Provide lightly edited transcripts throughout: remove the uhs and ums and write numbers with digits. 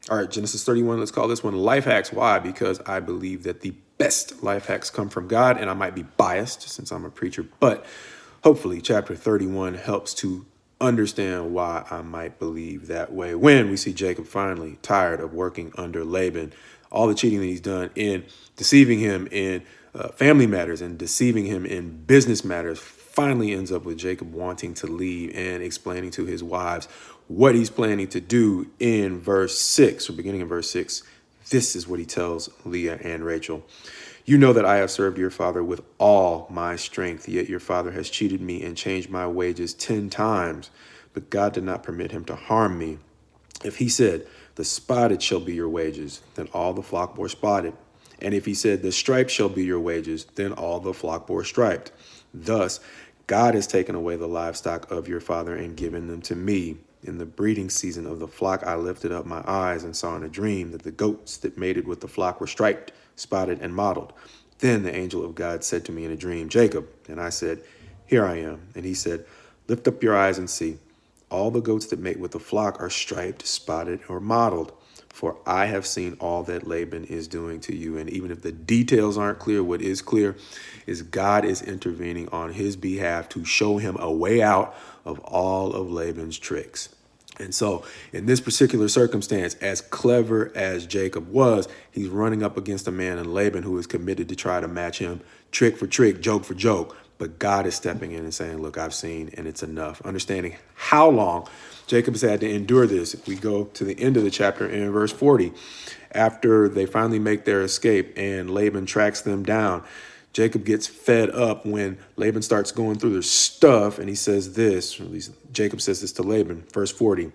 All right, Genesis 31, let's call this one Life Hacks. Why? Because I believe that the best life hacks come from God, and I might be biased since I'm a preacher, but hopefully chapter 31 helps to understand why I might believe that way. When we see Jacob finally tired of working under Laban, all the cheating that he's done in deceiving him in family matters and deceiving him in business matters, finally ends up with Jacob wanting to leave and explaining to his wives what he's planning to do in verse 6, or beginning in verse 6. This is what he tells Leah and Rachel. You know that I have served your father with all my strength, yet your father has cheated me and changed my wages 10 times. But God did not permit him to harm me. If he said, the spotted shall be your wages, then all the flock bore spotted. And if he said, the striped shall be your wages, then all the flock bore striped. Thus, God has taken away the livestock of your father and given them to me. In the breeding season of the flock, I lifted up my eyes and saw in a dream that the goats that mated with the flock were striped, spotted, and mottled. Then the angel of God said to me in a dream, Jacob. And I said, here I am. And he said, lift up your eyes and see. All the goats that mate with the flock are striped, spotted, or mottled. For I have seen all that Laban is doing to you. And even if the details aren't clear, what is clear is God is intervening on his behalf to show him a way out of all of Laban's tricks. And so in this particular circumstance, as clever as Jacob was, he's running up against a man in Laban who is committed to try to match him trick for trick, joke for joke. But God is stepping in and saying, look, I've seen, and it's enough. Understanding how long Jacob has had to endure this. If we go to the end of the chapter in verse 40, after they finally make their escape and Laban tracks them down, Jacob gets fed up when Laban starts going through their stuff, and he says this, or at least Jacob says this to Laban, verse 40.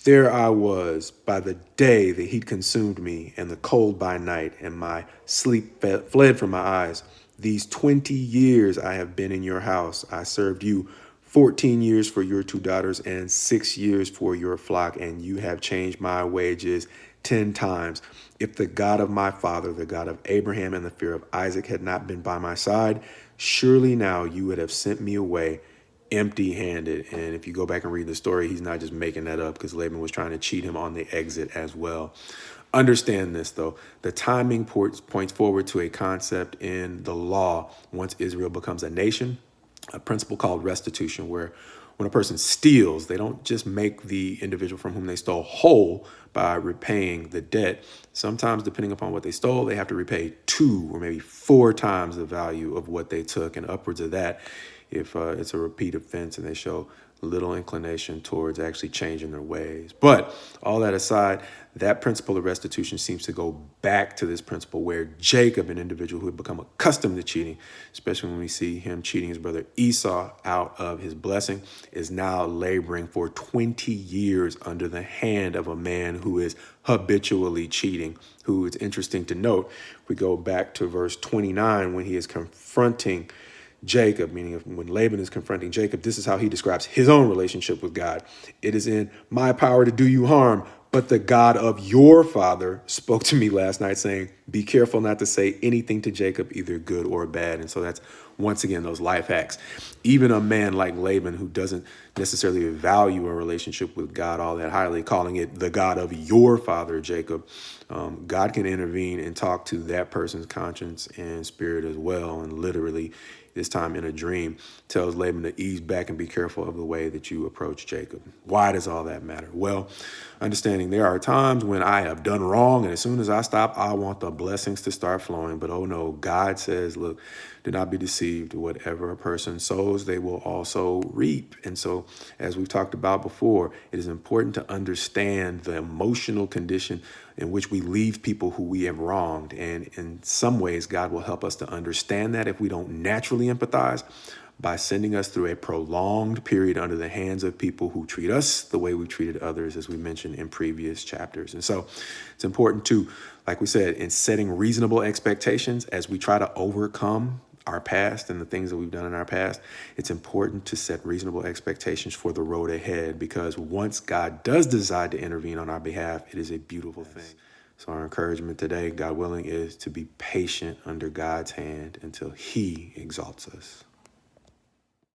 There I was by the day the heat consumed me, and the cold by night, and my sleep fled from my eyes. These 20 years I have been in your house. I served you 14 years for your 2 daughters and 6 years for your flock, and you have changed my wages 10 times. If the God of my father, the God of Abraham and the fear of Isaac had not been by my side, surely now you would have sent me away empty-handed. And if you go back and read the story, he's not just making that up, because Laban was trying to cheat him on the exit as well. Understand this, though. The timing points forward to a concept in the law once Israel becomes a nation, a principle called restitution, where when a person steals, they don't just make the individual from whom they stole whole by repaying the debt. Sometimes, depending upon what they stole, they have to repay 2 or maybe 4 times the value of what they took, and upwards of that if it's a repeat offense and they show little inclination towards actually changing their ways. But all that aside, that principle of restitution seems to go back to this principle where Jacob, an individual who had become accustomed to cheating, especially when we see him cheating his brother Esau out of his blessing, is now laboring for 20 years under the hand of a man who is habitually cheating, who, it's interesting to note, we go back to verse 29 when he is confronting Jacob, meaning when Laban is confronting Jacob, this is how he describes his own relationship with God. It is in my power to do you harm, but the God of your father spoke to me last night saying, be careful not to say anything to Jacob, either good or bad. And so that's, once again, those life hacks. Even a man like Laban, who doesn't necessarily value a relationship with God all that highly, calling it the God of your father, Jacob, God can intervene and talk to that person's conscience and spirit as well. And literally, this time in a dream, tells Laban to ease back and be careful of the way that you approach Jacob. Why does all that matter? Well, understanding there are times when I have done wrong, and as soon as I stop, I want the blessings to start flowing. But oh no, God says, look, do not be deceived. Whatever a person sows, they will also reap. And so, as we've talked about before, it is important to understand the emotional condition in which we leave people who we have wronged. And in some ways, God will help us to understand that if we don't naturally empathize, by sending us through a prolonged period under the hands of people who treat us the way we treated others, as we mentioned in previous chapters. And so it's important to, like we said, in setting reasonable expectations as we try to overcome our past and the things that we've done in our past, it's important to set reasonable expectations for the road ahead, because once God does decide to intervene on our behalf, it is a beautiful thing. So our encouragement today, God willing, is to be patient under God's hand until he exalts us.